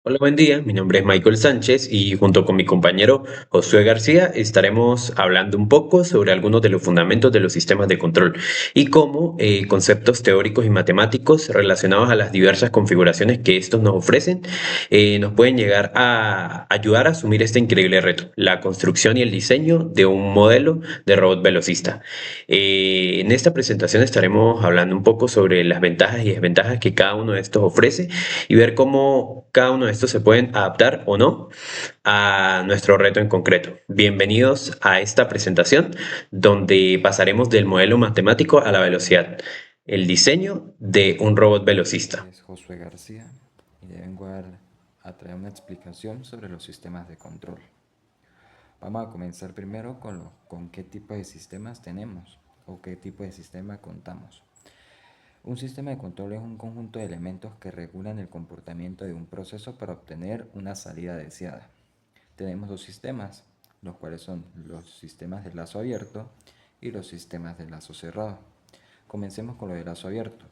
Hola, buen día. Mi nombre es Michael Sánchez y junto con mi compañero Josué García estaremos hablando un poco sobre algunos de los fundamentos de los sistemas de control y cómo conceptos teóricos y matemáticos relacionados a las diversas configuraciones que estos nos ofrecen nos pueden llegar a ayudar a asumir este increíble reto, la construcción y el diseño de un modelo de robot velocista. En esta presentación estaremos hablando un poco sobre las ventajas y desventajas que cada uno de estos ofrece y ver cómo cada uno de estos se pueden adaptar o no a nuestro reto en concreto. Bienvenidos a esta presentación donde pasaremos del modelo matemático a la velocidad, el diseño de un robot velocista. Es Josué García y le vengo a traer una explicación sobre los sistemas de control. Vamos a comenzar primero con qué tipo de sistemas tenemos o qué tipo de sistema contamos. Un sistema de control es un conjunto de elementos que regulan el comportamiento de un proceso para obtener una salida deseada. Tenemos dos sistemas, los cuales son los sistemas de lazo abierto y los sistemas de lazo cerrado. Comencemos con los de lazo abierto.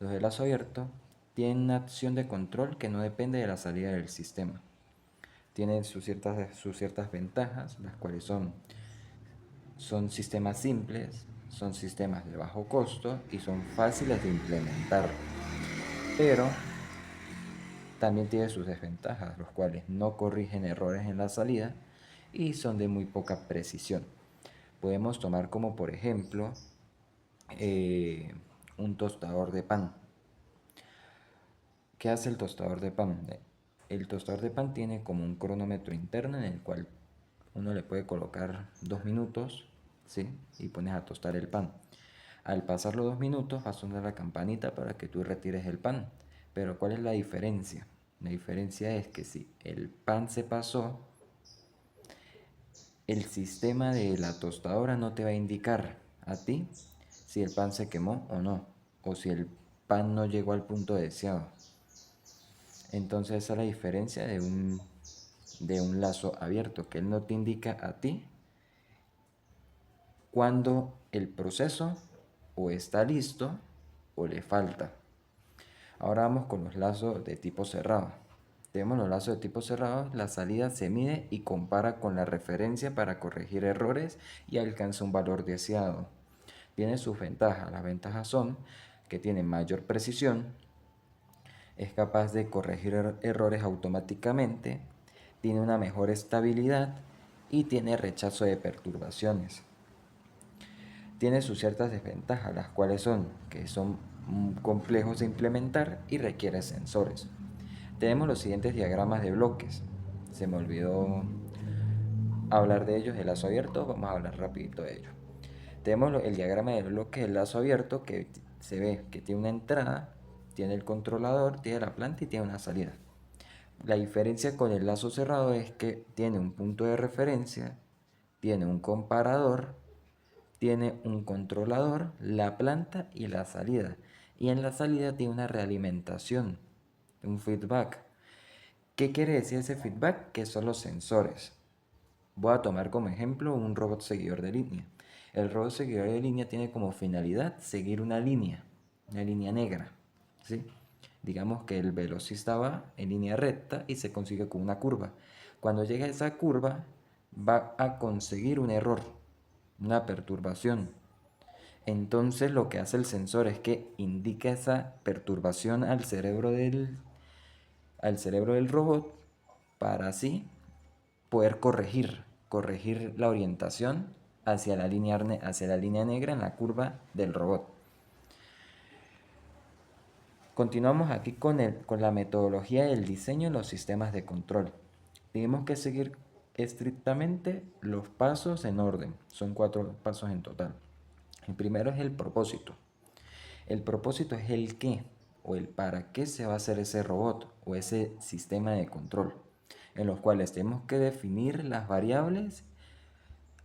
Los de lazo abierto tienen una acción de control que no depende de la salida del sistema. Tienen sus ciertas ventajas, las cuales son sistemas simples, son sistemas de bajo costo y son fáciles de implementar. Pero también tiene sus desventajas, los cuales no corrigen errores en la salida y son de muy poca precisión. Podemos tomar como por ejemplo eh, un tostador de pan. ¿Qué hace el tostador de pan? El tostador de pan tiene como un cronómetro interno en el cual uno le puede colocar 2 minutos, ¿sí? Y pones a tostar el pan. Al pasar los 2 minutos va a sonar la campanita para que tú retires el pan. Pero ¿cuál es la diferencia? La diferencia es que si el pan se pasó, el sistema de la tostadora no te va a indicar a ti si el pan se quemó o no, o si el pan no llegó al punto deseado. Entonces esa es la diferencia de un lazo abierto, que él no te indica a ti cuando el proceso o está listo o le falta. Ahora vamos con los lazos de tipo cerrado. Tenemos los lazos de tipo cerrado, la salida se mide y compara con la referencia para corregir errores y alcanza un valor deseado. Tiene sus ventajas. Las ventajas son que tiene mayor precisión, es capaz de corregir errores automáticamente, tiene una mejor estabilidad y tiene rechazo de perturbaciones. Tiene sus ciertas desventajas, las cuales son que son complejos de implementar y requiere sensores. Tenemos los siguientes diagramas de bloques. Se me olvidó hablar de ellos, el lazo abierto, vamos a hablar rapidito de ellos. Tenemos el diagrama de bloques del lazo abierto que se ve que tiene una entrada, tiene el controlador, tiene la planta y tiene una salida. La diferencia con el lazo cerrado es que tiene un punto de referencia, tiene un comparador, tiene un controlador, la planta y la salida. Y en la salida tiene una realimentación, un feedback. ¿Qué quiere decir ese feedback? Que son los sensores. Voy a tomar como ejemplo un robot seguidor de línea. El robot seguidor de línea tiene como finalidad seguir una línea negra, ¿sí? Digamos que el velocista va en línea recta y se consigue con una curva. Cuando llega a esa curva va a conseguir un error, una perturbación. Entonces lo que hace el sensor es que indica esa perturbación al cerebro del robot para así poder corregir la orientación hacia la línea negra en la curva del robot. Continuamos aquí con la metodología del diseño de los sistemas de control. Tenemos que seguir estrictamente los pasos en orden. Son 4 pasos en total. El primero es el propósito. El propósito es el qué o el para qué se va a hacer ese robot o ese sistema de control, en los cuales tenemos que definir las variables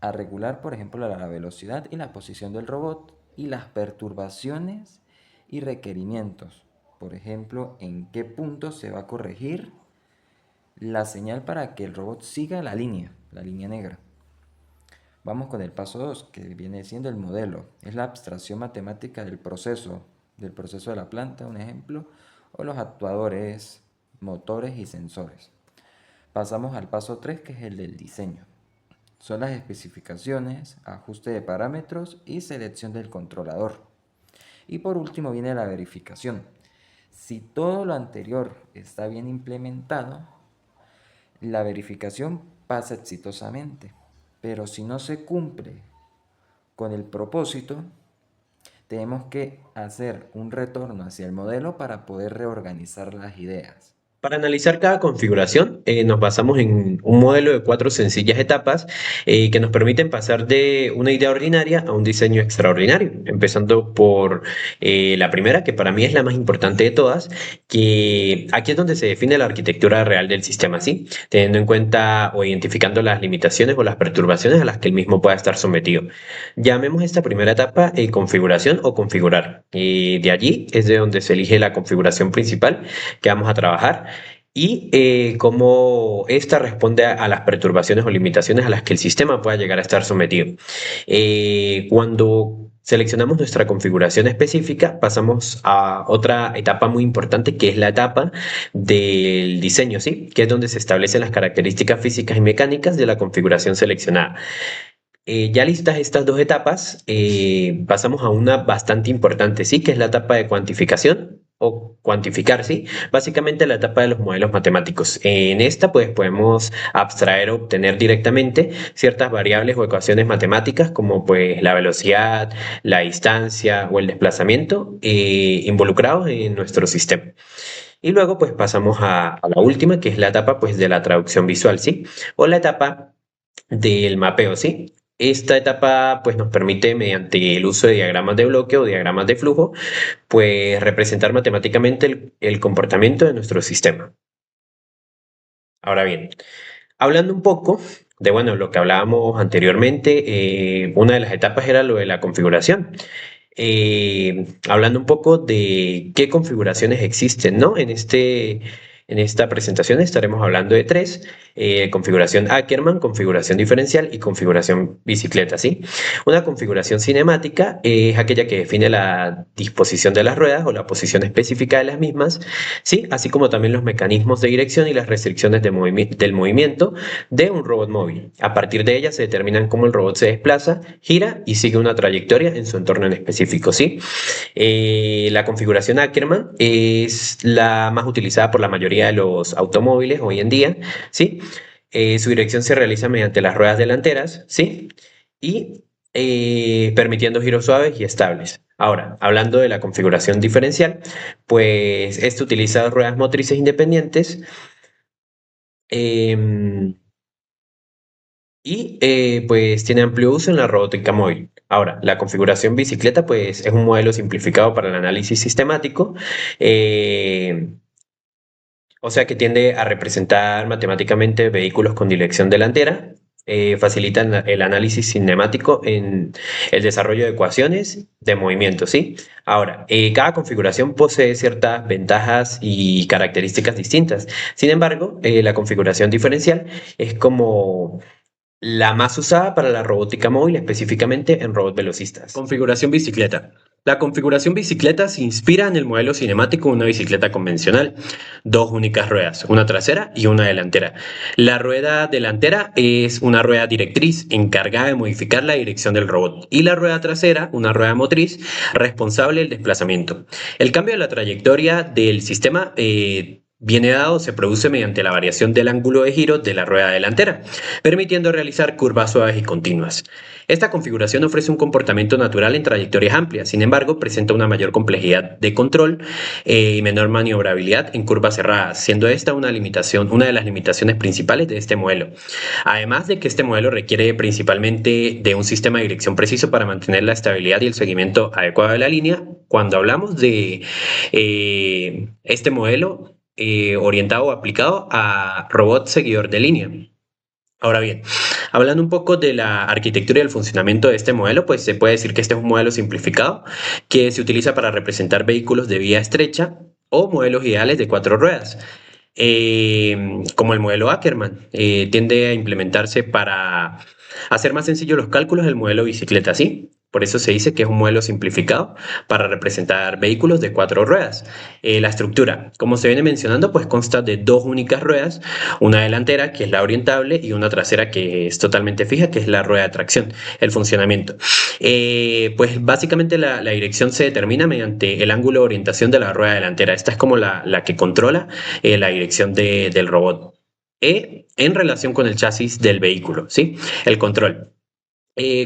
a regular, por ejemplo, la velocidad y la posición del robot y las perturbaciones y requerimientos. Por ejemplo, en qué punto se va a corregir la señal para que el robot siga la línea negra. Vamos con el paso 2, que viene siendo el modelo. Es la abstracción matemática del proceso de la planta, un ejemplo, o los actuadores motores y sensores. Pasamos al paso 3, que es el del diseño. Son las especificaciones, ajuste de parámetros y selección del controlador. Y por último viene la verificación. Si todo lo anterior está bien implementado, la verificación pasa exitosamente. Pero si no se cumple con el propósito, tenemos que hacer un retorno hacia el modelo para poder reorganizar las ideas. Para analizar cada configuración, nos basamos en un modelo de 4 sencillas etapas que nos permiten pasar de una idea ordinaria a un diseño extraordinario, empezando por la primera, que para mí es la más importante de todas, que aquí es donde se define la arquitectura real del sistema, ¿sí? Teniendo en cuenta o identificando las limitaciones o las perturbaciones a las que el mismo pueda estar sometido. Llamemos esta primera etapa configuración o configurar. De allí es de donde se elige la configuración principal que vamos a trabajar y cómo ésta responde a las perturbaciones o limitaciones a las que el sistema pueda llegar a estar sometido. Cuando seleccionamos nuestra configuración específica, pasamos a otra etapa muy importante, que es la etapa del diseño, ¿sí? Que es donde se establecen las características físicas y mecánicas de la configuración seleccionada. Ya listas estas dos etapas, pasamos a una bastante importante, ¿sí? Que es la etapa de cuantificación o cuantificar, ¿sí? Básicamente la etapa de los modelos matemáticos. En esta, pues, podemos abstraer o obtener directamente ciertas variables o ecuaciones matemáticas, como, pues, la velocidad, la distancia o el desplazamiento involucrados en nuestro sistema. Y luego, pues, pasamos a la última, que es la etapa, pues, de la traducción visual, ¿sí? O la etapa del mapeo, ¿sí? Esta etapa pues, nos permite, mediante el uso de diagramas de bloque o diagramas de flujo, pues representar matemáticamente el comportamiento de nuestro sistema. Ahora bien, hablando un poco de bueno, lo que hablábamos anteriormente, una de las etapas era lo de la configuración. Hablando un poco de qué configuraciones existen, ¿no? En esta presentación estaremos hablando de tres: configuración Ackermann, configuración diferencial y configuración bicicleta, ¿sí? Una configuración cinemática es aquella que define la disposición de las ruedas o la posición específica de las mismas, ¿sí? Así como también los mecanismos de dirección y las restricciones del movimiento de un robot móvil. A partir de ella se determinan cómo el robot se desplaza, gira y sigue una trayectoria en su entorno en específico, ¿sí? La configuración Ackermann es la más utilizada por la mayoría de los automóviles hoy en día, ¿sí? Su dirección se realiza mediante las ruedas delanteras, ¿sí? Y permitiendo giros suaves y estables. Ahora, hablando de la configuración diferencial, pues esto utiliza ruedas motrices independientes. em, pues tiene amplio uso en la robótica móvil. Ahora, la configuración bicicleta pues es un modelo simplificado para el análisis sistemático, eh, o sea que tiende a representar matemáticamente vehículos con dirección delantera, facilitan el análisis cinemático en el desarrollo de ecuaciones de movimiento, ¿sí? Ahora, cada configuración posee ciertas ventajas y características distintas. Sin embargo, la configuración diferencial es como la más usada para la robótica móvil, específicamente en robots velocistas. Configuración bicicleta. La configuración bicicleta se inspira en el modelo cinemático de una bicicleta convencional. Dos únicas ruedas, una trasera y una delantera. La rueda delantera es una rueda directriz encargada de modificar la dirección del robot, y la rueda trasera, una rueda motriz responsable del desplazamiento. El cambio de la trayectoria del sistema viene dado, se produce mediante la variación del ángulo de giro de la rueda delantera, permitiendo realizar curvas suaves y continuas. Esta configuración ofrece un comportamiento natural en trayectorias amplias, sin embargo, presenta una mayor complejidad de control y menor maniobrabilidad en curvas cerradas, siendo esta una de las limitaciones principales de este modelo. Además de que este modelo requiere principalmente de un sistema de dirección preciso para mantener la estabilidad y el seguimiento adecuado de la línea. Cuando hablamos de este modelo, orientado o aplicado a robot seguidor de línea. Ahora bien, hablando un poco de la arquitectura y el funcionamiento de este modelo, pues se puede decir que este es un modelo simplificado que se utiliza para representar vehículos de vía estrecha o modelos ideales de 4 ruedas. Como el modelo Ackermann, tiende a implementarse para hacer más sencillos los cálculos del modelo bicicleta, ¿sí? Por eso se dice que es un modelo simplificado para representar vehículos de 4 ruedas. La estructura, como se viene mencionando, pues consta de 2 únicas ruedas, una delantera que es la orientable y una trasera que es totalmente fija, que es la rueda de tracción. El funcionamiento. Pues básicamente la dirección se determina mediante el ángulo de orientación de la rueda delantera. Esta es como la que controla la dirección del robot. En relación con el chasis del vehículo, ¿sí? El control.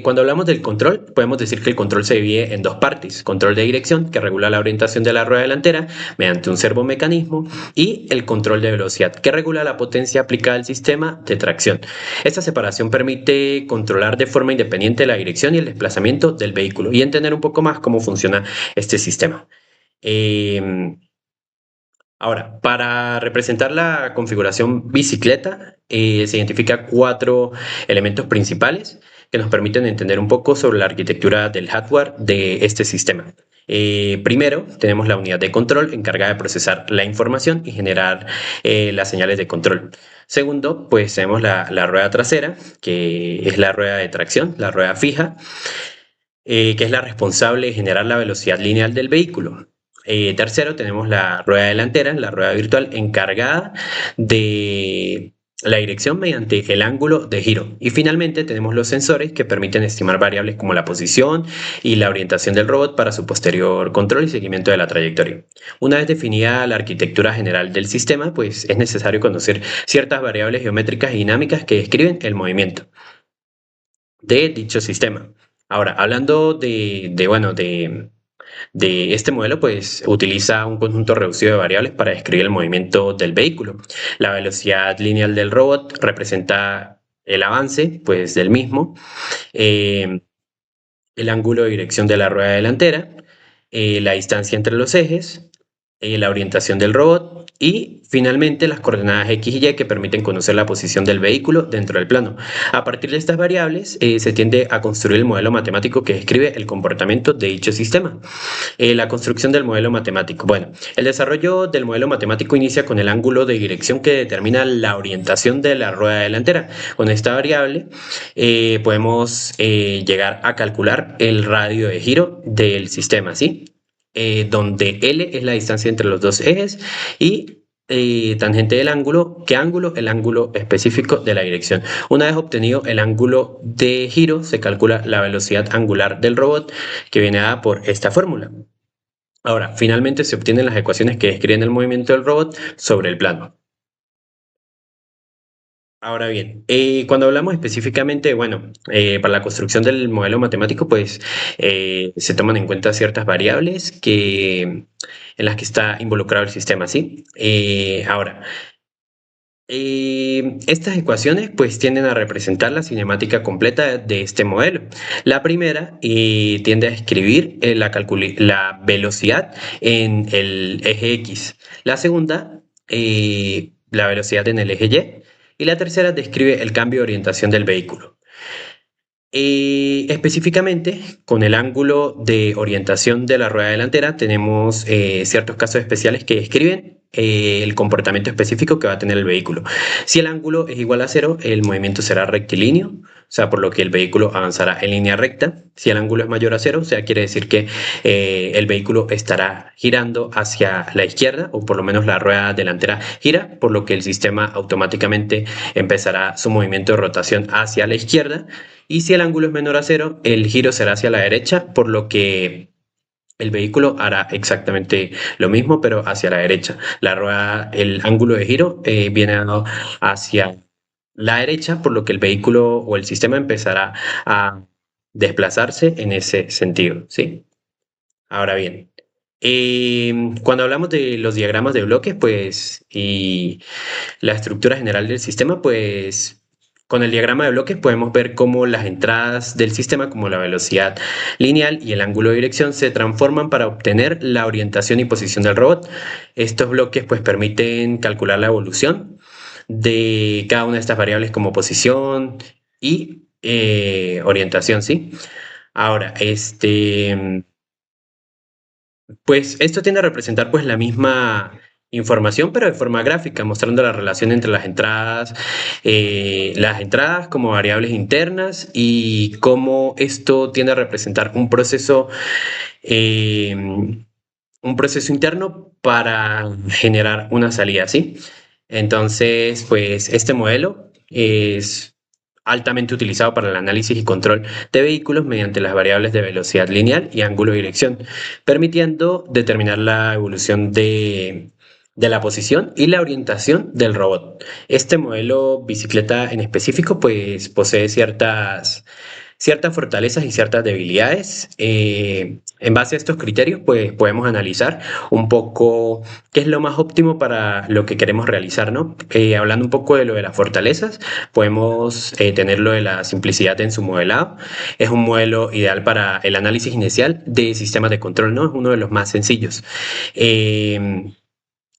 Cuando hablamos del control, podemos decir que el control se divide en 2 partes: control de dirección, que regula la orientación de la rueda delantera mediante un servomecanismo, y el control de velocidad, que regula la potencia aplicada al sistema de tracción. Esta separación permite controlar de forma independiente la dirección y el desplazamiento del vehículo y entender un poco más cómo funciona este sistema. Eh, Ahora, para representar la configuración bicicleta, se identifican 4 elementos principales que nos permiten entender un poco sobre la arquitectura del hardware de este sistema. Primero, tenemos la unidad de control encargada de procesar la información y generar las señales de control. Segundo, pues tenemos la rueda trasera, que es la rueda de tracción, la rueda fija, que es la responsable de generar la velocidad lineal del vehículo. Tercero, tenemos la rueda delantera, la rueda virtual, encargada de la dirección mediante el ángulo de giro. Y finalmente tenemos los sensores, que permiten estimar variables como la posición y la orientación del robot para su posterior control y seguimiento de la trayectoria. Una vez definida la arquitectura general del sistema, pues es necesario conocer ciertas variables geométricas y dinámicas que describen el movimiento de dicho sistema. Ahora, hablando de este modelo, pues utiliza un conjunto reducido de variables para describir el movimiento del vehículo. La velocidad lineal del robot representa el avance, pues, del mismo, eh, el ángulo de dirección de la rueda delantera, la distancia entre los ejes, la orientación del robot y finalmente las coordenadas X y Y, que permiten conocer la posición del vehículo dentro del plano. A partir de estas variables se tiende a construir el modelo matemático que describe el comportamiento de dicho sistema. La construcción del modelo matemático. Bueno, el desarrollo del modelo matemático inicia con el ángulo de dirección que determina la orientación de la rueda delantera. Con esta variable podemos llegar a calcular el radio de giro del sistema, ¿sí? Donde L es la distancia entre los 2 ejes y tangente del ángulo. ¿Qué ángulo? El ángulo específico de la dirección. Una vez obtenido el ángulo de giro, se calcula la velocidad angular del robot, que viene dada por esta fórmula. Ahora, finalmente se obtienen las ecuaciones que describen el movimiento del robot sobre el plano. Ahora bien, cuando hablamos específicamente, bueno, para la construcción del modelo matemático, pues se toman en cuenta ciertas variables en las que está involucrado el sistema, ¿sí? Ahora, estas ecuaciones pues tienden a representar la cinemática completa de este modelo. La primera tiende a describir la velocidad en el eje X. La segunda, la velocidad en el eje Y. Y la tercera describe el cambio de orientación del vehículo. Específicamente, con el ángulo de orientación de la rueda delantera, tenemos ciertos casos especiales que describen el comportamiento específico que va a tener el vehículo. Si el ángulo es igual a 0, el movimiento será rectilíneo, o sea, por lo que el vehículo avanzará en línea recta. Si el ángulo es mayor a 0, o sea, quiere decir que el vehículo estará girando hacia la izquierda, o por lo menos la rueda delantera gira, por lo que el sistema automáticamente empezará su movimiento de rotación hacia la izquierda. Y si el ángulo es menor a 0, el giro será hacia la derecha, por lo que el vehículo hará exactamente lo mismo, pero hacia la derecha. El ángulo de giro viene dado hacia la derecha, por lo que el vehículo o el sistema empezará a desplazarse en ese sentido, ¿sí? Ahora bien, cuando hablamos de los diagramas de bloques, pues, y la estructura general del sistema, pues con el diagrama de bloques podemos ver cómo las entradas del sistema, como la velocidad lineal y el ángulo de dirección, se transforman para obtener la orientación y posición del robot. Estos bloques pues permiten calcular la evolución de cada una de estas variables, como posición y orientación, ¿sí? Ahora, pues esto tiende a representar pues la misma información, pero de forma gráfica, mostrando la relación entre las entradas como variables internas y cómo esto tiende a representar eh, un proceso interno para generar una salida, ¿sí? Entonces, pues este modelo es altamente utilizado para el análisis y control de vehículos mediante las variables de velocidad lineal y ángulo de dirección, permitiendo determinar la evolución de la posición y la orientación del robot. Este modelo bicicleta en específico, pues posee ciertas fortalezas y ciertas debilidades. En base a estos criterios, pues podemos analizar un poco qué es lo más óptimo para lo que queremos realizar, ¿no? Hablando un poco de lo de las fortalezas, podemos tener lo de la simplicidad en su modelado. Es un modelo ideal para el análisis inicial de sistemas de control, ¿no? Es uno de los más sencillos. Eh,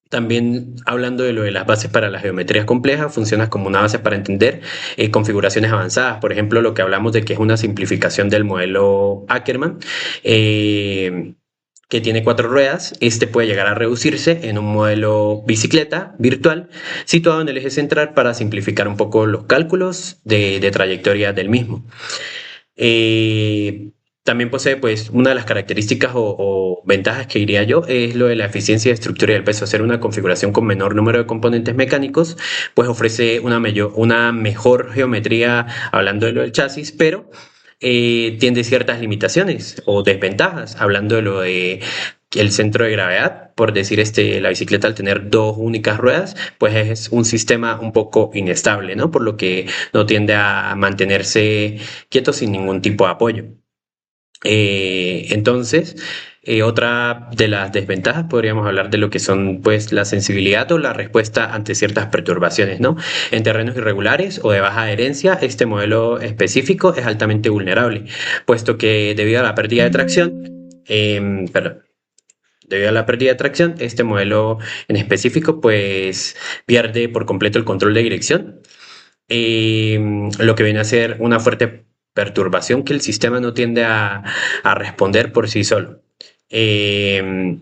También hablando de lo de las bases para las geometrías complejas, funciona como una base para entender configuraciones avanzadas. Por ejemplo, lo que hablamos de que es una simplificación del modelo Ackermann, eh, que tiene 4 ruedas. Este puede llegar a reducirse en un modelo bicicleta virtual situado en el eje central para simplificar un poco los cálculos de trayectoria del mismo. Eh, También posee, pues, una de las características o ventajas que diría yo es lo de la eficiencia de estructura y el peso. Hacer una configuración con menor número de componentes mecánicos, pues ofrece una mejor geometría, hablando de lo del chasis, pero tiene ciertas limitaciones o desventajas, hablando de lo de el centro de gravedad, por decir la bicicleta al tener 2 únicas ruedas, pues es un sistema un poco inestable, ¿no? Por lo que no tiende a mantenerse quieto sin ningún tipo de apoyo. Entonces, otra de las desventajas podríamos hablar de lo que son, pues, la sensibilidad o la respuesta ante ciertas perturbaciones, ¿no? En terrenos irregulares o de baja adherencia, este modelo específico es altamente vulnerable, puesto que debido a la pérdida de tracción, perdón, debido a la pérdida de tracción, este modelo en específico, pues, pierde por completo el control de dirección, lo que viene a ser una fuerte perturbación que el sistema no tiende a responder por sí solo. Eh,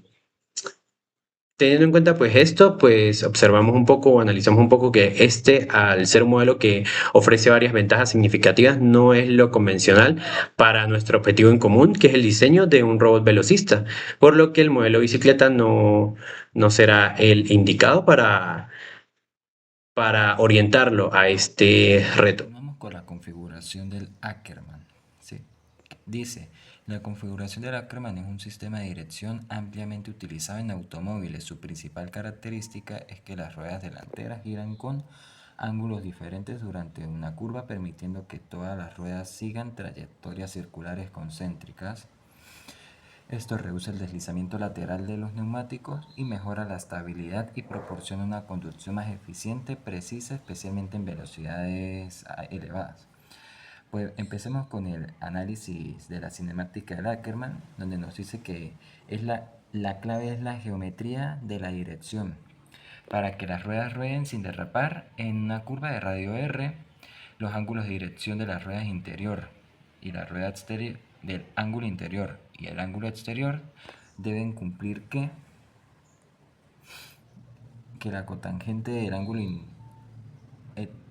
Teniendo en cuenta, pues, esto, pues observamos un poco o analizamos un poco que al ser un modelo que ofrece varias ventajas significativas, no es lo convencional para nuestro objetivo en común, que es el diseño de un robot velocista, por lo que el modelo bicicleta no será el indicado para orientarlo a este reto. Continuamos con la configuración del Ackermann. ¿Sí? Dice, la configuración del Ackermann es un sistema de dirección ampliamente utilizado en automóviles. Su principal característica es que las ruedas delanteras giran con ángulos diferentes durante una curva, permitiendo que todas las ruedas sigan trayectorias circulares concéntricas. Esto reduce el deslizamiento lateral de los neumáticos y mejora la estabilidad y proporciona una conducción más eficiente, precisa, especialmente en velocidades elevadas. Pues empecemos con el análisis de la cinemática de Ackermann, donde nos dice que la clave es la geometría de la dirección. Para que las ruedas rueden sin derrapar en una curva de radio R, los ángulos de dirección de las ruedas interior y la rueda exterior del ángulo interior y el ángulo exterior deben cumplir que la cotangente del ángulo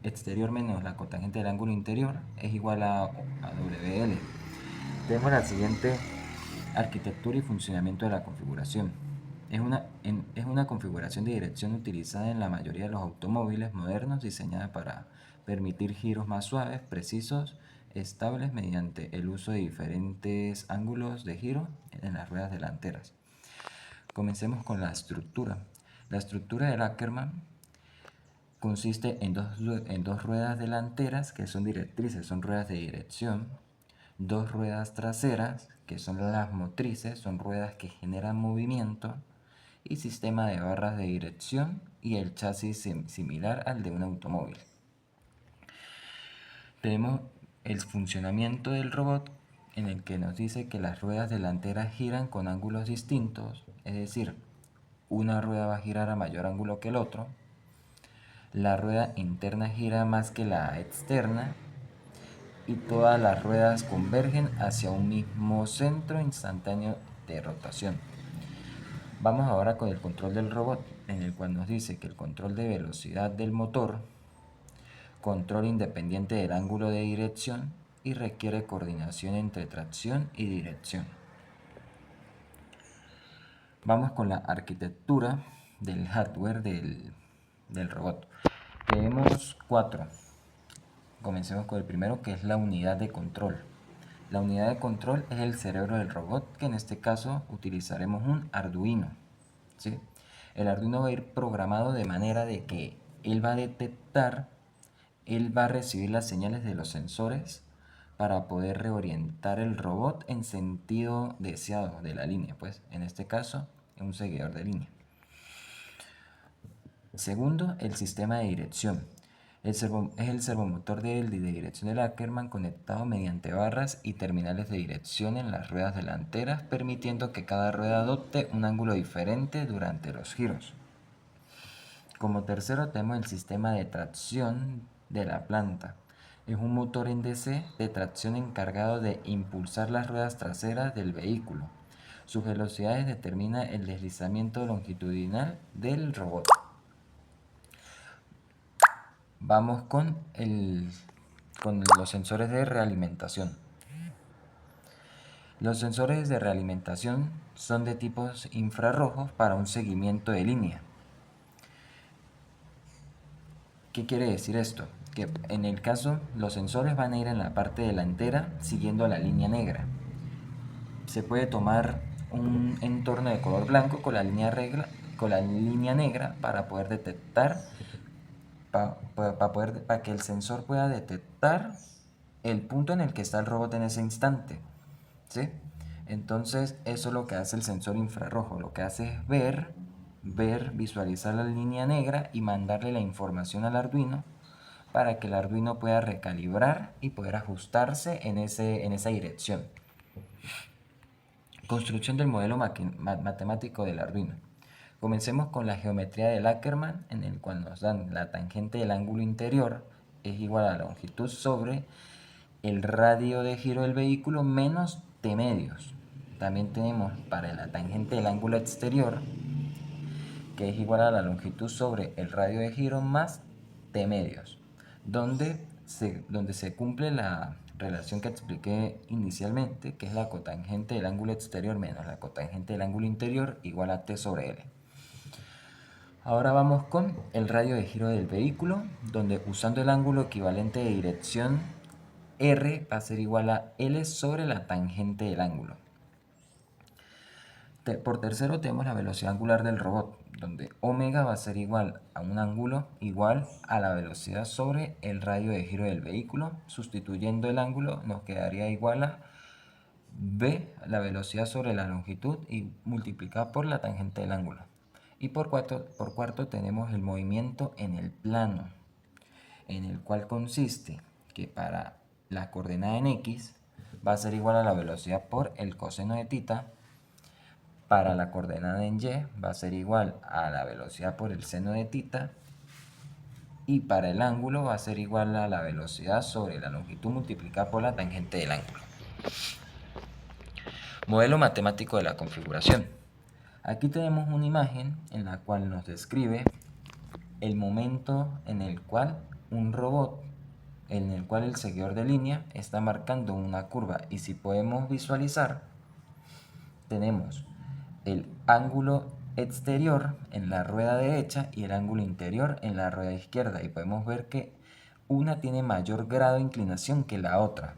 exterior menos la cotangente del ángulo interior es igual a WL. Tenemos la siguiente arquitectura y funcionamiento de la configuración. Es una configuración de dirección utilizada en la mayoría de los automóviles modernos, diseñada para permitir giros más suaves, precisos, estables mediante el uso de diferentes ángulos de giro en las ruedas delanteras. Comencemos con la estructura. La estructura del Ackermann consiste en dos ruedas delanteras que son directrices, son ruedas de dirección, dos ruedas traseras que son las motrices, son ruedas que generan movimiento, y sistema de barras de dirección y el chasis similar al de un automóvil. Tenemos el funcionamiento del robot, en el que nos dice que las ruedas delanteras giran con ángulos distintos, es decir, una rueda va a girar a mayor ángulo que el otro, la rueda interna gira más que la externa y todas las ruedas convergen hacia un mismo centro instantáneo de rotación. Vamos ahora con el control del robot. en el cual nos dice que el control de velocidad del motor, control independiente del ángulo de dirección y requiere coordinación entre tracción y dirección. Vamos con la arquitectura del hardware del robot. Tenemos 4. Comencemos con el primero, que es la unidad de control. La unidad de control es el cerebro del robot, que en este caso utilizaremos un Arduino, ¿sí? El Arduino va a ir programado de manera de que él va a detectar, él va a recibir las señales de los sensores para poder reorientar el robot en sentido deseado de la línea, pues en este caso es un seguidor de línea. Segundo, el sistema de dirección. Es el servomotor de dirección del Ackermann conectado mediante barras y terminales de dirección en las ruedas delanteras, permitiendo que cada rueda adopte un ángulo diferente durante los giros. Como tercero tenemos el sistema de tracción de la planta. Es un motor en DC de tracción encargado de impulsar las ruedas traseras del vehículo. Sus velocidades determinan el deslizamiento longitudinal del robot. Vamos con los sensores de realimentación. Los sensores de realimentación son de tipos infrarrojos para un seguimiento de línea. ¿Qué quiere decir esto? Que en el caso los sensores van a ir en la parte delantera siguiendo la línea negra. Se puede tomar un entorno de color blanco con la línea negra para poder detectar, para que el sensor pueda detectar el punto en el que está el robot en ese instante, ¿sí? Entonces eso es lo que hace el sensor infrarrojo, lo que hace es visualizar la línea negra y mandarle la información al Arduino para que el Arduino pueda recalibrar y poder ajustarse en esa dirección. Construcción del modelo matemático del Arduino. Comencemos con la geometría del Ackermann, en el cual nos dan la tangente del ángulo interior es igual a la longitud sobre el radio de giro del vehículo menos t medios. También tenemos para la tangente del ángulo exterior, que es igual a la longitud sobre el radio de giro más t medios, donde se cumple la relación que expliqué inicialmente, que es la cotangente del ángulo exterior menos la cotangente del ángulo interior igual a t sobre l. Ahora vamos con el radio de giro del vehículo, donde usando el ángulo equivalente de dirección R va a ser igual a L sobre la tangente del ángulo. Por tercero tenemos la velocidad angular del robot, donde omega va a ser igual a un ángulo igual a la velocidad sobre el radio de giro del vehículo. Sustituyendo el ángulo nos quedaría igual a v, la velocidad sobre la longitud, y multiplicada por la tangente del ángulo. Y por cuarto tenemos el movimiento en el plano, en el cual consiste que para la coordenada en x va a ser igual a la velocidad por el coseno de tita. Para la coordenada en y va a ser igual a la velocidad por el seno de tita. Y para el ángulo va a ser igual a la velocidad sobre la longitud multiplicada por la tangente del ángulo. Modelo matemático de la configuración. Aquí tenemos una imagen en la cual nos describe el momento en el cual un robot, en el cual el seguidor de línea está marcando una curva. Y si podemos visualizar, tenemos el ángulo exterior en la rueda derecha y el ángulo interior en la rueda izquierda, y podemos ver que una tiene mayor grado de inclinación que la otra.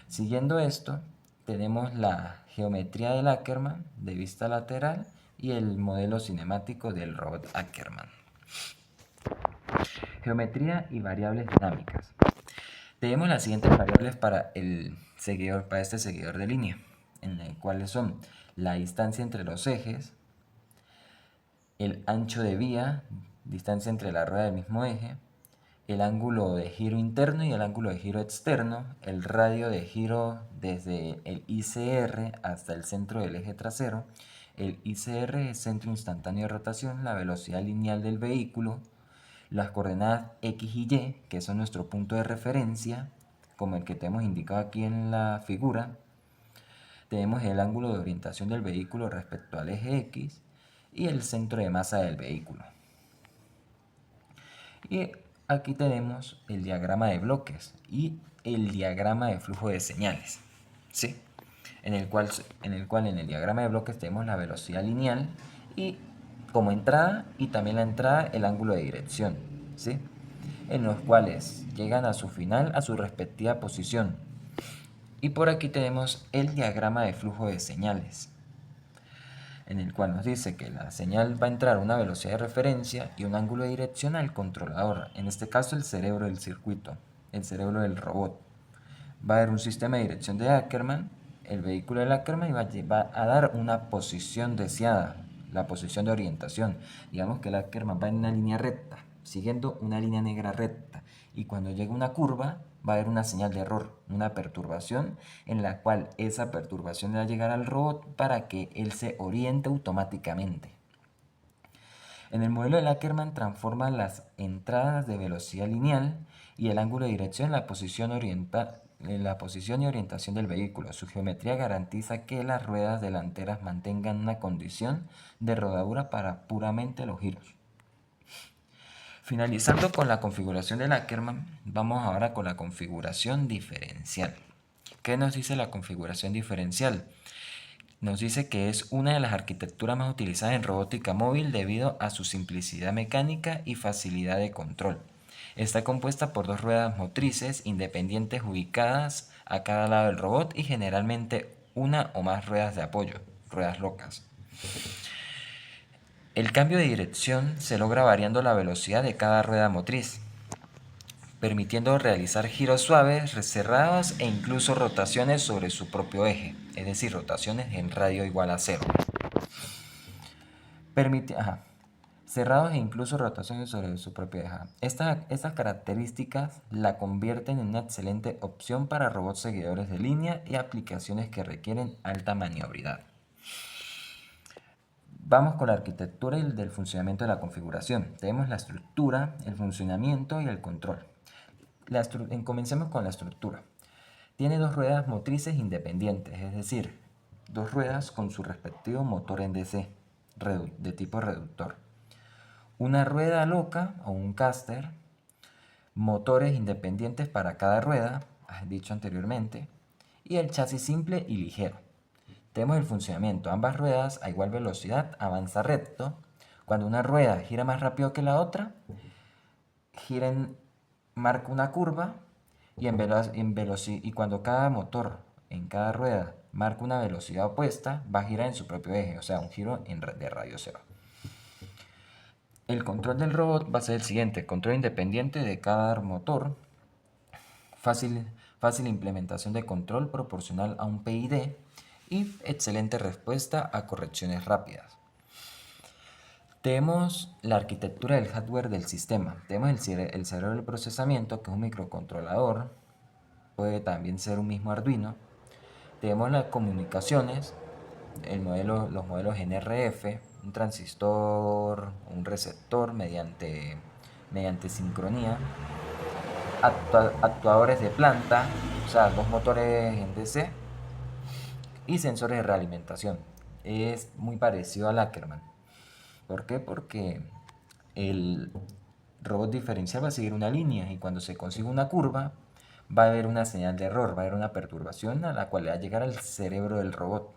Siguiendo esto, tenemos la geometría del Ackermann de vista lateral y el modelo cinemático del robot Ackermann. Geometría y variables dinámicas. Tenemos las siguientes variables para este seguidor de línea, en las cuales son la distancia entre los ejes, el ancho de vía, distancia entre la rueda del mismo eje, el ángulo de giro interno y el ángulo de giro externo, el radio de giro desde el ICR hasta el centro del eje trasero. El ICR es centro instantáneo de rotación, la velocidad lineal del vehículo, las coordenadas X y Y, que son nuestro punto de referencia, como el que tenemos indicado aquí en la figura. Tenemos el ángulo de orientación del vehículo respecto al eje X y el centro de masa del vehículo. Y aquí tenemos el diagrama de bloques y el diagrama de flujo de señales, ¿sí? En el cual en el diagrama de bloques tenemos la velocidad lineal y como entrada, y también la entrada el ángulo de dirección, ¿sí? En los cuales llegan a su final a su respectiva posición. Y por aquí tenemos el diagrama de flujo de señales, en el cual nos dice que la señal va a entrar a una velocidad de referencia y un ángulo de dirección al controlador, en este caso el cerebro del circuito, el cerebro del robot. Va a haber un sistema de dirección de Ackermann, el vehículo de Ackermann, y va a dar una posición deseada, la posición de orientación. Digamos que el Ackermann va en una línea recta, siguiendo una línea negra recta, y cuando llega una curva va a haber una señal de error, una perturbación, en la cual esa perturbación va a llegar al robot para que él se oriente automáticamente. En el modelo de Ackermann transforma las entradas de velocidad lineal y el ángulo de dirección en la posición y orientación del vehículo. Su geometría garantiza que las ruedas delanteras mantengan una condición de rodadura para puramente los giros. Finalizando con la configuración del Ackermann, vamos ahora con la configuración diferencial. ¿Qué nos dice la configuración diferencial? Nos dice que es una de las arquitecturas más utilizadas en robótica móvil debido a su simplicidad mecánica y facilidad de control. Está compuesta por dos ruedas motrices independientes ubicadas a cada lado del robot y generalmente una o más ruedas de apoyo, ruedas locas. El cambio de dirección se logra variando la velocidad de cada rueda motriz, permitiendo realizar giros suaves, cerrados e incluso rotaciones sobre su propio eje, es decir, rotaciones en radio igual a cero. Cerrados e incluso rotaciones sobre su propio eje. Estas características la convierten en una excelente opción para robots seguidores de línea y aplicaciones que requieren alta maniobridad. Vamos con la arquitectura y del funcionamiento de la configuración. Tenemos la estructura, el funcionamiento y el control. Comencemos con la estructura. Tiene dos ruedas motrices independientes, es decir, dos ruedas con su respectivo motor en DC de tipo reductor. Una rueda loca o un caster, motores independientes para cada rueda, dicho anteriormente, y el chasis simple y ligero. Tenemos el funcionamiento. Ambas ruedas a igual velocidad avanza recto. Cuando una rueda gira más rápido que la otra, marca una curva y cuando cada motor en cada rueda marca una velocidad opuesta, va a girar en su propio eje, o sea, un giro de radio cero. El control del robot va a ser el siguiente: control independiente de cada motor, fácil implementación de control proporcional a un PID y excelente respuesta a correcciones rápidas. Tenemos la arquitectura del hardware del sistema. Tenemos el cerebro del procesamiento, que es un microcontrolador, puede también ser un mismo Arduino. Tenemos las comunicaciones, los modelos NRF, un transistor, un receptor mediante sincronía, actuadores de planta, o sea, dos motores en DC y sensores de realimentación. Es muy parecido al Ackermann. ¿Por qué? Porque el robot diferencial va a seguir una línea y cuando se consigue una curva va a haber una señal de error, va a haber una perturbación a la cual le va a llegar al cerebro del robot.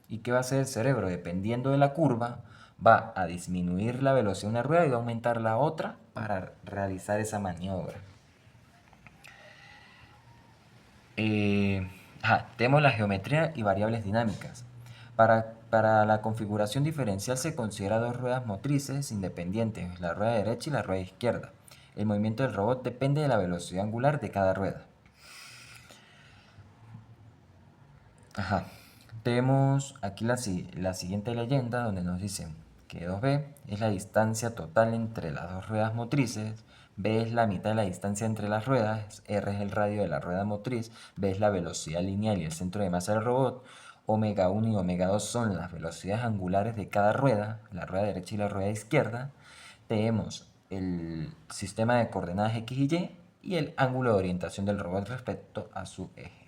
¿Y qué va a hacer el cerebro? Dependiendo de la curva, va a disminuir la velocidad de una rueda y va a aumentar la otra para realizar esa maniobra. Tenemos la geometría y variables dinámicas. Para la configuración diferencial se considera dos ruedas motrices independientes, la rueda derecha y la rueda izquierda. El movimiento del robot depende de la velocidad angular de cada rueda. Tenemos aquí la siguiente leyenda donde nos dicen que 2b es la distancia total entre las dos ruedas motrices, b es la mitad de la distancia entre las ruedas, r es el radio de la rueda motriz, b es la velocidad lineal y el centro de masa del robot, omega 1 y omega 2 son las velocidades angulares de cada rueda, la rueda derecha y la rueda izquierda. Tenemos el sistema de coordenadas x y el ángulo de orientación del robot respecto a su eje.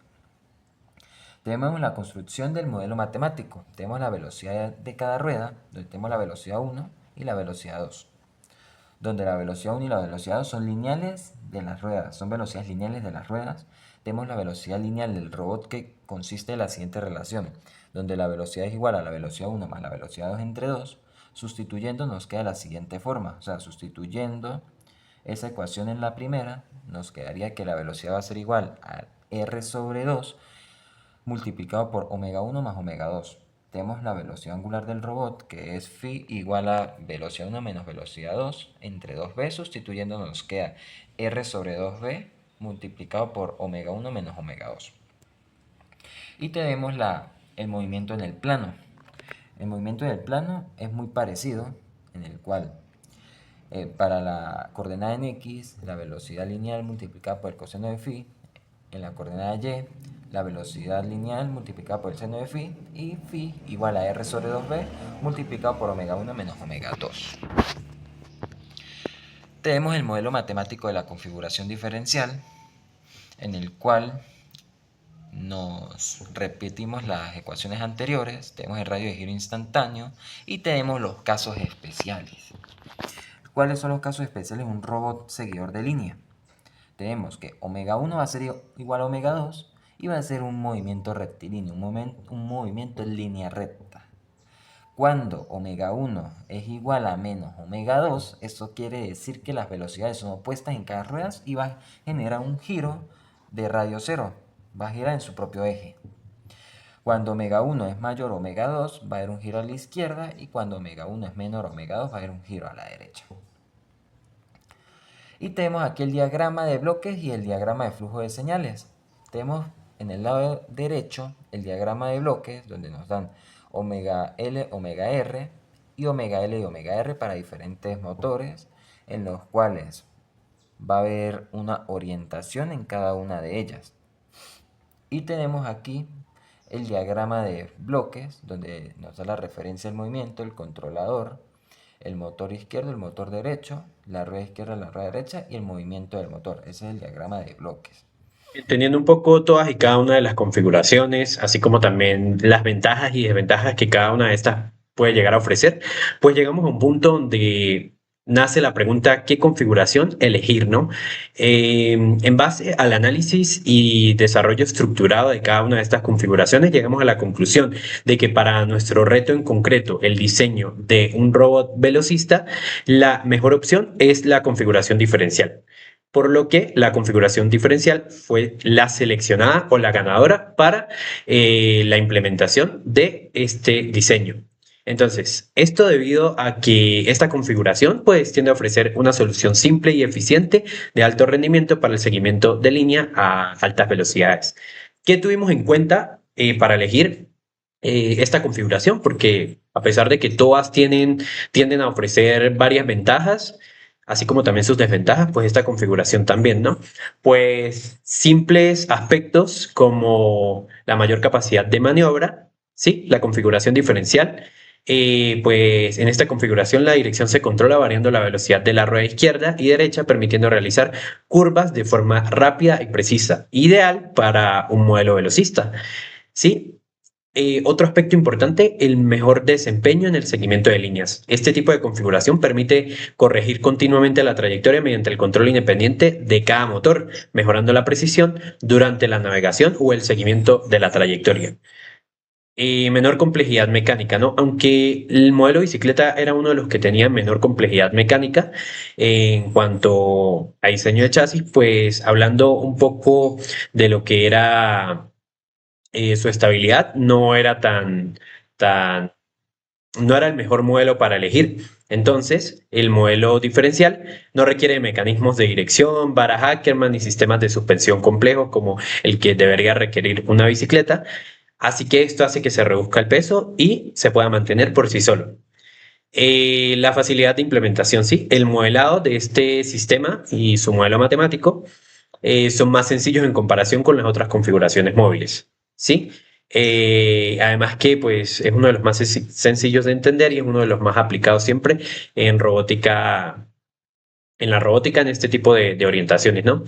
Tenemos la construcción del modelo matemático. Tenemos la velocidad de cada rueda, donde tenemos la velocidad 1 y la velocidad 2. Donde la velocidad 1 y la velocidad 2 son lineales de las ruedas, son velocidades lineales de las ruedas. Tenemos la velocidad lineal del robot, que consiste en la siguiente relación, donde la velocidad es igual a la velocidad 1 más la velocidad 2 entre 2. Sustituyendo nos queda la siguiente forma, o sea, sustituyendo esa ecuación en la primera, nos quedaría que la velocidad va a ser igual a r sobre 2 multiplicado por omega 1 más omega 2. Tenemos la velocidad angular del robot, que es phi igual a velocidad 1 menos velocidad 2 entre 2b, sustituyendo nos queda r sobre 2b multiplicado por omega 1 menos omega 2. Y tenemos el movimiento en el plano. El movimiento en el plano es muy parecido, en el cual para la coordenada en x, la velocidad lineal multiplicada por el coseno de phi; en la coordenada y, la velocidad lineal multiplicada por el seno de phi; y phi igual a r sobre 2b multiplicado por omega 1 menos omega 2. Tenemos el modelo matemático de la configuración diferencial, en el cual nos repetimos las ecuaciones anteriores, tenemos el radio de giro instantáneo y tenemos los casos especiales. ¿Cuáles son los casos especiales de un robot seguidor de línea? Tenemos que omega 1 va a ser igual a omega 2 y va a ser un movimiento rectilíneo, un movimiento en línea recta. Cuando omega 1 es igual a menos omega 2, eso quiere decir que las velocidades son opuestas en cada rueda y va a generar un giro de radio cero, va a girar en su propio eje. Cuando omega 1 es mayor a omega 2, va a haber un giro a la izquierda, y cuando omega 1 es menor a omega 2, va a haber un giro a la derecha. Y tenemos aquí el diagrama de bloques y el diagrama de flujo de señales. Tenemos en el lado derecho el diagrama de bloques, donde nos dan omega L, omega R, y omega L y omega R para diferentes motores, en los cuales va a haber una orientación en cada una de ellas. Y tenemos aquí el diagrama de bloques, donde nos da la referencia del movimiento, el controlador, el motor izquierdo, el motor derecho, la rueda izquierda, la rueda derecha y el movimiento del motor. Ese es el diagrama de bloques. Entendiendo un poco todas y cada una de las configuraciones, así como también las ventajas y desventajas que cada una de estas puede llegar a ofrecer, pues llegamos a un punto donde nace la pregunta: ¿qué configuración elegir, no? En base al análisis y desarrollo estructurado de cada una de estas configuraciones, llegamos a la conclusión de que para nuestro reto en concreto, el diseño de un robot velocista, la mejor opción es la configuración diferencial, por lo que la configuración diferencial fue la seleccionada o la ganadora para la implementación de este diseño. Entonces, esto debido a que esta configuración pues tiende a ofrecer una solución simple y eficiente de alto rendimiento para el seguimiento de línea a altas velocidades. ¿Qué tuvimos en cuenta para elegir esta configuración? Porque a pesar de que todas tienden a ofrecer varias ventajas, así como también sus desventajas, pues esta configuración también, ¿no? Pues simples aspectos como la mayor capacidad de maniobra, ¿sí? La configuración diferencial. Pues en esta configuración la dirección se controla variando la velocidad de la rueda izquierda y derecha, permitiendo realizar curvas de forma rápida y precisa, ideal para un modelo velocista, ¿sí? Otro aspecto importante: el mejor desempeño en el seguimiento de líneas. Este tipo de configuración permite corregir continuamente la trayectoria mediante el control independiente de cada motor, mejorando la precisión durante la navegación o el seguimiento de la trayectoria. Menor complejidad mecánica, ¿no? Aunque el modelo de bicicleta era uno de los que tenía menor complejidad mecánica en cuanto a diseño de chasis, pues hablando un poco de lo que era su estabilidad, no era el mejor modelo para elegir. Entonces, el modelo diferencial no requiere mecanismos de dirección, vara Ackermann ni sistemas de suspensión complejos como el que debería requerir una bicicleta. Así que esto hace que se reduzca el peso y se pueda mantener por sí solo. La facilidad de implementación, sí. El modelado de este sistema y su modelo matemático son más sencillos en comparación con las otras configuraciones móviles, ¿sí? Además que pues, es uno de los más sencillos de entender y es uno de los más aplicados siempre en robótica en la robótica en este tipo de orientaciones, ¿no?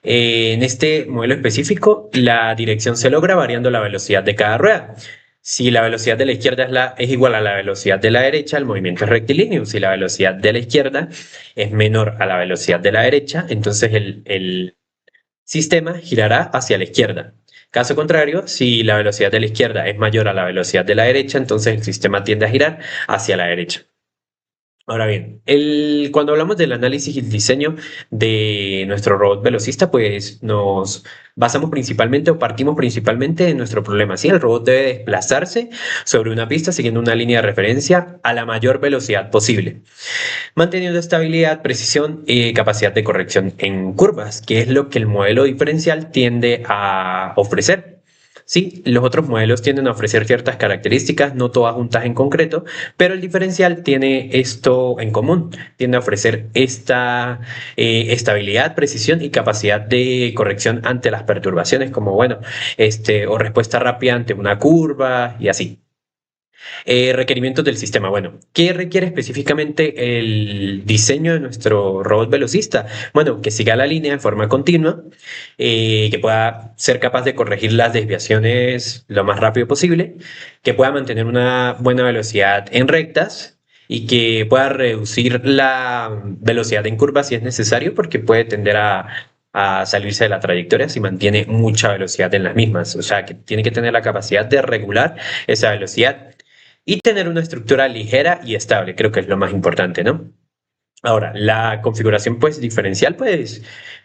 En este modelo específico, la dirección se logra variando la velocidad de cada rueda. Si la velocidad de la izquierda es igual a la velocidad de la derecha, el movimiento es rectilíneo. Si la velocidad de la izquierda es menor a la velocidad de la derecha, entonces el sistema girará hacia la izquierda. Caso contrario, si la velocidad de la izquierda es mayor a la velocidad de la derecha, entonces el sistema tiende a girar hacia la derecha. Ahora bien, cuando hablamos del análisis y el diseño de nuestro robot velocista, pues nos basamos principalmente o partimos principalmente de nuestro problema. Sí, el robot debe desplazarse sobre una pista siguiendo una línea de referencia a la mayor velocidad posible, manteniendo estabilidad, precisión y capacidad de corrección en curvas, que es lo que el modelo diferencial tiende a ofrecer. Sí, los otros modelos tienden a ofrecer ciertas características, no todas juntas en concreto, pero el diferencial tiene esto en común, tiende a ofrecer esta estabilidad, precisión y capacidad de corrección ante las perturbaciones, como bueno, o respuesta rápida ante una curva y así. Requerimientos del sistema. Bueno, ¿qué requiere específicamente el diseño de nuestro robot velocista? Bueno, que siga la línea de forma continua, que pueda ser capaz de corregir las desviaciones lo más rápido posible, que pueda mantener una buena velocidad en rectas y que pueda reducir la velocidad en curvas si es necesario, porque puede tender a salirse de la trayectoria si mantiene mucha velocidad en las mismas. O sea, que tiene que tener la capacidad de regular esa velocidad y tener una estructura ligera y estable, creo que es lo más importante, ¿no? Ahora, la configuración pues diferencial pues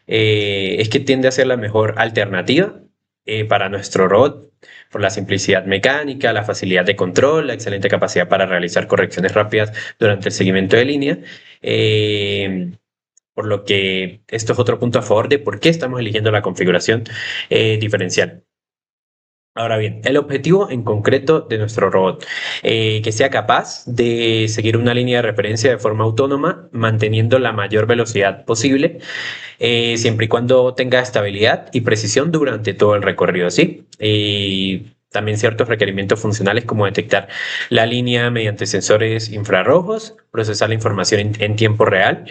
es que tiende a ser la mejor alternativa para nuestro robot por la simplicidad mecánica, la facilidad de control, la excelente capacidad para realizar correcciones rápidas durante el seguimiento de línea. Por lo que esto es otro punto a favor de por qué estamos eligiendo la configuración diferencial. Ahora bien, el objetivo en concreto de nuestro robot, que sea capaz de seguir una línea de referencia de forma autónoma, manteniendo la mayor velocidad posible, siempre y cuando tenga estabilidad y precisión durante todo el recorrido, ¿sí? Y también ciertos requerimientos funcionales como detectar la línea mediante sensores infrarrojos, procesar la información en tiempo real,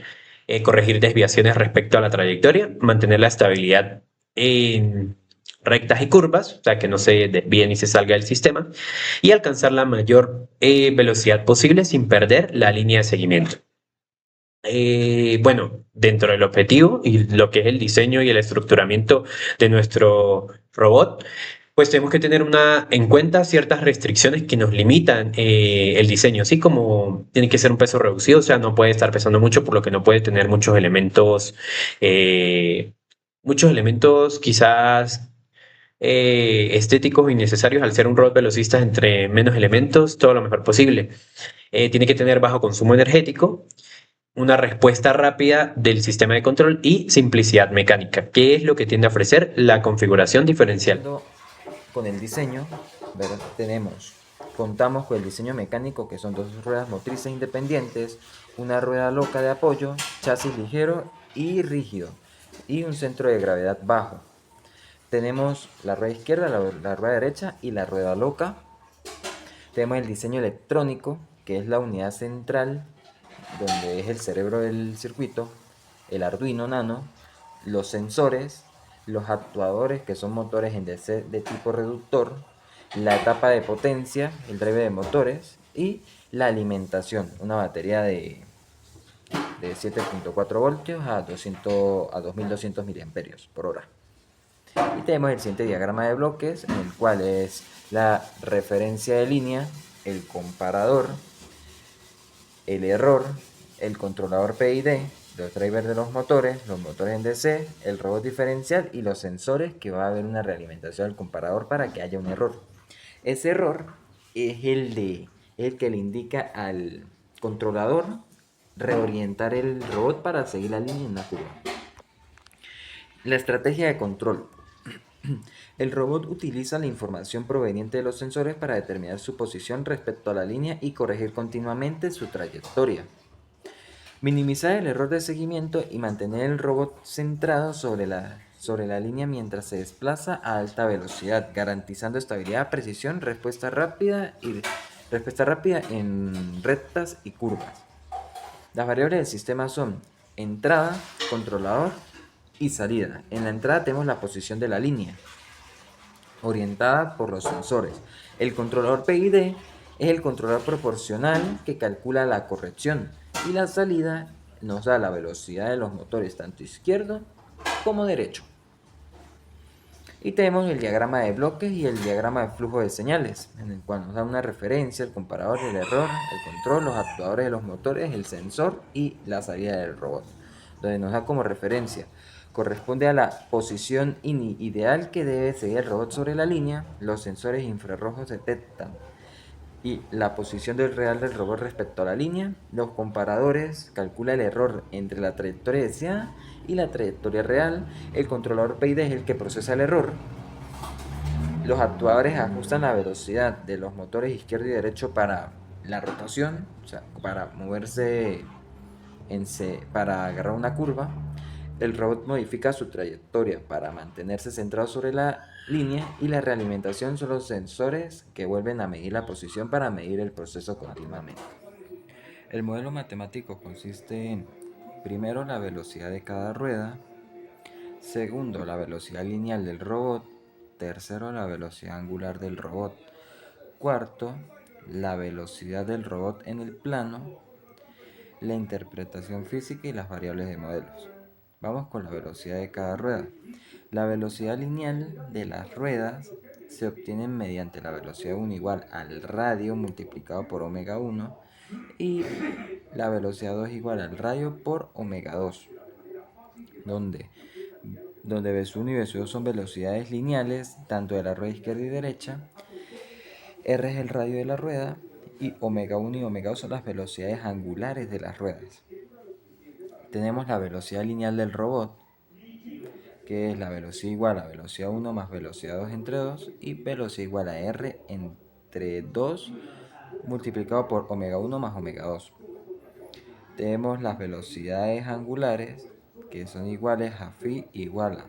corregir desviaciones respecto a la trayectoria, mantener la estabilidad en rectas y curvas, o sea, que no se desvíe ni se salga del sistema, y alcanzar la mayor velocidad posible sin perder la línea de seguimiento. Bueno, dentro del objetivo y lo que es el diseño y el estructuramiento de nuestro robot, pues tenemos que tener en cuenta ciertas restricciones que nos limitan el diseño, así como tiene que ser un peso reducido, o sea, no puede estar pesando mucho, por lo que no puede tener muchos elementos quizás estéticos innecesarios al ser un robot velocista entre menos elementos, todo lo mejor posible. Tiene que tener bajo consumo energético, una respuesta rápida del sistema de control y simplicidad mecánica, que es lo que tiende a ofrecer la configuración diferencial. Con el diseño, ¿verdad? Contamos con el diseño mecánico, que son dos ruedas motrices independientes, una rueda loca de apoyo, chasis ligero y rígido, y un centro de gravedad bajo. Tenemos la rueda izquierda, la rueda derecha y la rueda loca. Tenemos el diseño electrónico, que es la unidad central, donde es el cerebro del circuito, el Arduino Nano, los sensores, los actuadores, que son motores en DC de tipo reductor, la etapa de potencia, el drive de motores, y la alimentación, una batería de 7.4 voltios a 2200 miliamperios por hora. Y tenemos el siguiente diagrama de bloques, en el cual es la referencia de línea, el comparador, el error, el controlador PID, los drivers de los motores en DC, el robot diferencial y los sensores, que va a haber una realimentación del comparador para que haya un error. Ese error es el que le indica al controlador reorientar el robot para seguir la línea en una curva. La estrategia de control. El robot utiliza la información proveniente de los sensores para determinar su posición respecto a la línea y corregir continuamente su trayectoria. Minimizar el error de seguimiento y mantener el robot centrado sobre la línea mientras se desplaza a alta velocidad, garantizando estabilidad, precisión, respuesta rápida en rectas y curvas. Las variables del sistema son entrada, controlador y salida. En la entrada tenemos la posición de la línea, orientada por los sensores. El controlador PID es el controlador proporcional que calcula la corrección, y la salida nos da la velocidad de los motores tanto izquierdo como derecho. Y tenemos el diagrama de bloques y el diagrama de flujo de señales, en el cual nos da una referencia, el comparador, el error, el control, los actuadores de los motores, el sensor y la salida del robot, donde nos da como referencia: corresponde a la posición ideal que debe seguir el robot sobre la línea, los sensores infrarrojos detectan y la posición del real del robot respecto a la línea. Los comparadores calcula el error entre la trayectoria deseada y la trayectoria real. El controlador PID es el que procesa el error. Los actuadores ajustan la velocidad de los motores izquierdo y derecho para la rotación, o sea, para moverse para agarrar una curva. El robot modifica su trayectoria para mantenerse centrado sobre la línea, y la realimentación son los sensores que vuelven a medir la posición para medir el proceso continuamente. El modelo matemático consiste en: primero, la velocidad de cada rueda; segundo, la velocidad lineal del robot; tercero, la velocidad angular del robot; cuarto, la velocidad del robot en el plano; la interpretación física y las variables de modelos. Vamos con la velocidad de cada rueda. La velocidad lineal de las ruedas se obtiene mediante la velocidad 1 igual al radio multiplicado por omega 1 y la velocidad 2 igual al radio por omega 2, donde V1 y V2 son velocidades lineales tanto de la rueda izquierda y derecha, R es el radio de la rueda y omega 1 y omega 2 son las velocidades angulares de las ruedas. Tenemos la velocidad lineal del robot, que es la velocidad igual a velocidad 1 más velocidad 2 entre 2 y velocidad igual a R entre 2 multiplicado por omega 1 más omega 2. Tenemos las velocidades angulares, que son iguales a phi igual a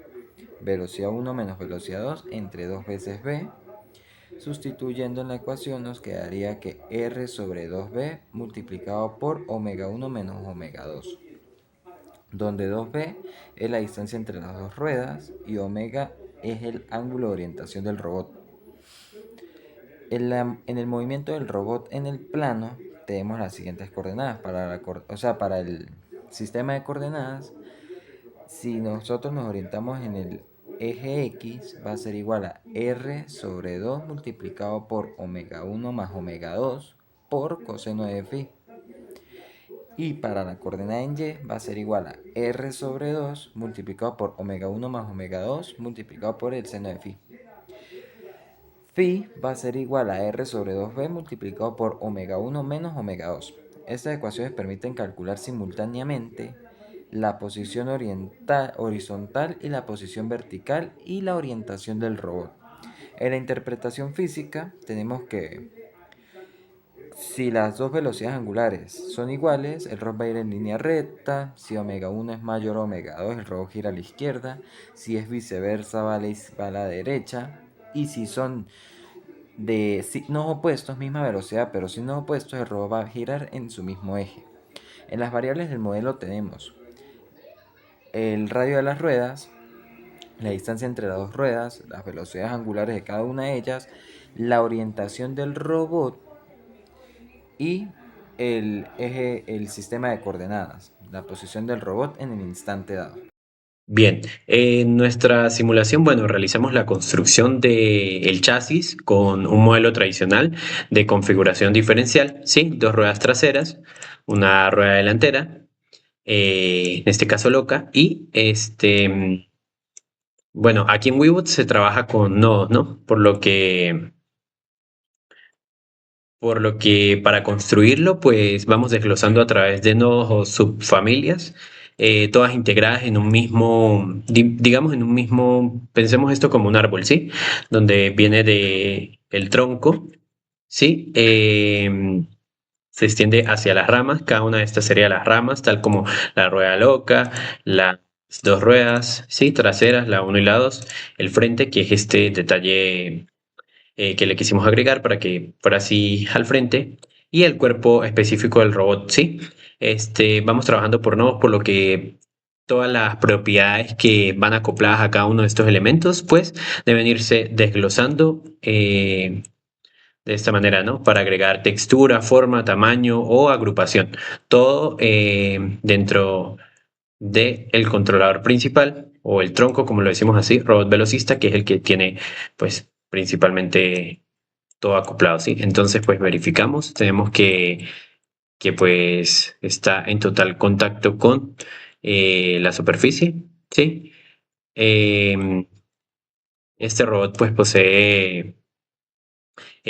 velocidad 1 menos velocidad 2 entre 2 veces v. Sustituyendo en la ecuación nos quedaría que R sobre 2v multiplicado por omega 1 menos omega 2, donde 2v es la distancia entre las dos ruedas y omega es el ángulo de orientación del robot. En el movimiento del robot en el plano tenemos las siguientes coordenadas. Para el sistema de coordenadas, si nosotros nos orientamos en el eje X, va a ser igual a R sobre 2 multiplicado por omega 1 más omega 2 por coseno de phi. Y para la coordenada en Y va a ser igual a R sobre 2 multiplicado por omega 1 más omega 2 multiplicado por el seno de phi. Phi va a ser igual a R sobre 2b multiplicado por omega 1 menos omega 2. Estas ecuaciones permiten calcular simultáneamente la posición horizontal y la posición vertical y la orientación del robot. En la interpretación física tenemos que si las dos velocidades angulares son iguales, el robot va a ir en línea recta. Si omega 1 es mayor a omega 2, el robot gira a la izquierda. Si es viceversa, va a la derecha. Y si son de signos opuestos, misma velocidad, pero signos opuestos, el robot va a girar en su mismo eje. En las variables del modelo tenemos el radio de las ruedas, la distancia entre las dos ruedas, las velocidades angulares de cada una de ellas, la orientación del robot y el sistema de coordenadas, la posición del robot en el instante dado. Bien, en nuestra simulación, bueno, realizamos la construcción del chasis con un modelo tradicional de configuración diferencial, ¿sí? Dos ruedas traseras, una rueda delantera, en este caso loca, y bueno, aquí en Weebot se trabaja con nodos, ¿no? Por lo que para construirlo, pues vamos desglosando a través de nodos o subfamilias, todas integradas en un mismo, digamos, pensemos esto como un árbol, ¿sí? Donde viene de el tronco, ¿sí? Se extiende hacia las ramas, cada una de estas sería las ramas, tal como la rueda loca, las dos ruedas, ¿sí? Traseras, la 1 y la 2, el frente, que es este detalle que le quisimos agregar para que fuera así al frente, y el cuerpo específico del robot, ¿sí? Vamos trabajando por nodos, por lo que todas las propiedades que van acopladas a cada uno de estos elementos, pues deben irse desglosando de esta manera, ¿no? Para agregar textura, forma, tamaño o agrupación. Todo dentro del controlador principal o el tronco, como lo decimos así, robot velocista, que es el que tiene, pues, principalmente todo acoplado, ¿sí? Entonces, pues verificamos, tenemos que pues está en total contacto con la superficie, ¿sí? Eh, este robot pues posee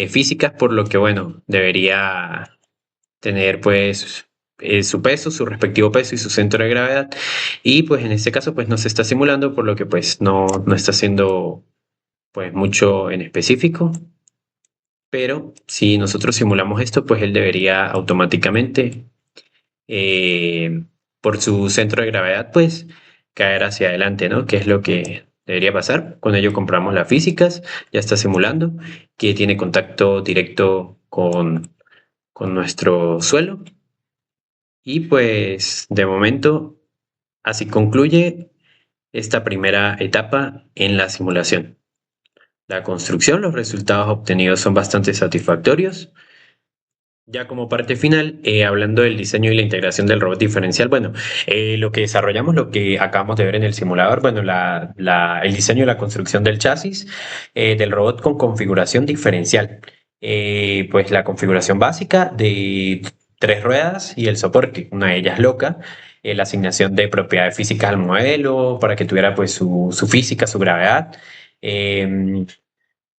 físicas, por lo que bueno, debería tener pues su peso, su respectivo peso y su centro de gravedad. Y pues en este caso pues no se está simulando, por lo que pues no está haciendo pues mucho en específico. Pero si nosotros simulamos esto, pues él debería automáticamente, eh, por su centro de gravedad, pues caer hacia adelante, ¿no? Que es lo que debería pasar. Con ello compramos las físicas, ya está simulando, que tiene contacto directo con nuestro suelo. Y pues de momento, así concluye esta primera etapa en la simulación. La construcción, los resultados obtenidos son bastante satisfactorios. Ya como parte final, hablando del diseño y la integración del robot diferencial, bueno, lo que desarrollamos, lo que acabamos de ver en el simulador, bueno, el diseño y la construcción del chasis del robot con configuración diferencial. Pues la configuración básica de 3 ruedas y el soporte, una de ellas loca, la asignación de propiedades físicas al modelo para que tuviera pues su física, su gravedad. em,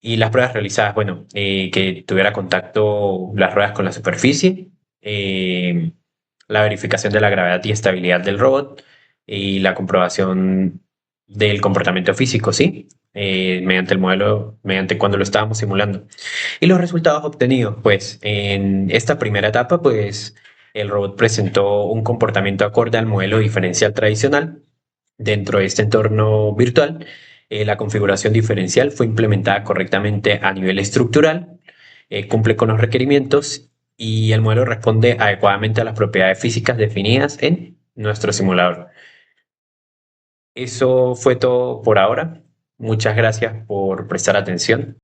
y las pruebas realizadas, bueno, que tuviera contacto las ruedas con la superficie, eh, la verificación de la gravedad y estabilidad del robot y la comprobación del comportamiento físico, ¿sí? Mediante el modelo, mediante cuando lo estábamos simulando. Y los resultados obtenidos, pues en esta primera etapa, pues el robot presentó un comportamiento acorde al modelo diferencial tradicional dentro de este entorno virtual. La configuración diferencial fue implementada correctamente a nivel estructural, cumple con los requerimientos y el modelo responde adecuadamente a las propiedades físicas definidas en nuestro simulador. Eso fue todo por ahora. Muchas gracias por prestar atención.